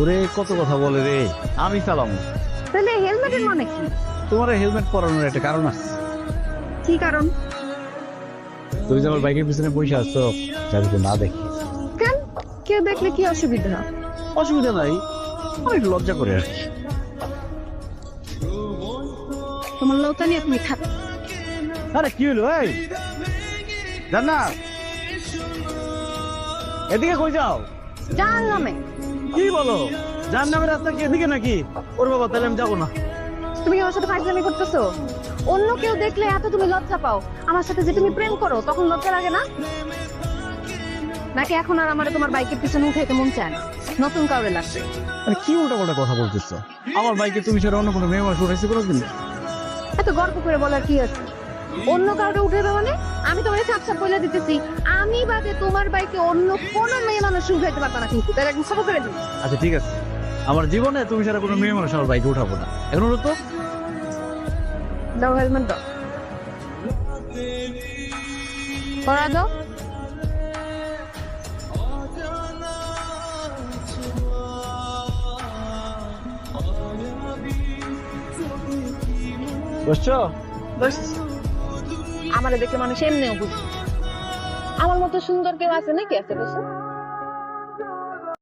ওরে কত কথা বলে রে, আমি চালামু। তাহলে হেলমেটের মানে কি? তোমার হেলমেট পরানোর একটা কারণ আছে। কি কারণ? তুমি যে আমার বাইকের পিছনে বসে আসছো, যাতে কেউ না দেখে। কেন? কেউ দেখলে কি অসুবিধা? অসুবিধা নাই, অনেক লজ্জা করে আর কি। তোমার লজ্জা নিয়ে তুমি থাকো। আরে কি হলো? এই জান্না, এদিকে কই যাও? জাহান্নামে। কি বলো? জাহান্নামের রাস্তা কি এদিকে নাকি? ওর বাবা, তাহলে আমি যাবো না। তুমি কি আমার সাথে ফাইজলামি করতেছো? অন্য কেউ দেখলে এত তুমি লজ্জা পাও, আমার সাথে যে তুমি প্রেম করো তখন লজ্জা লাগে না? নাকি এখন আর আমার তোমার বাইকের পিছনে উঠাইতে মন চায় না, নতুন কাউরে লাগবে? আরে কি উল্টা পাল্টা কথা বলতেছো? আমার বাইকে তুমি ছাড়া অন্য কোনো মেয়ে মানুষ উঠেছে কোনোদিন? এত গর্ব করে বলার কি আছে? অন্য কাউরে উঠাইবে মানে? আমি তোমার সাপ সাপ বলে দিতেছি, আমি বাদে তোমার বাইকে অন্য কোনো মেয়ে মানুষ উঠাইতে পারবে না, কিন্তু তার একদম খবর করে দিই। আচ্ছা ঠিক আছে, আমার জীবনে তুমি ছাড়া কোনো মেয়ে মানুষ আমার বাইকে উঠাবো না। এখন তো দাও হেলমেট দাও, পরা দাও। বুঝছো? আমারে দেখে মানুষ এমনিও বুঝবে। আমার মতো সুন্দর কেউ আছে নাকি? আছে বসে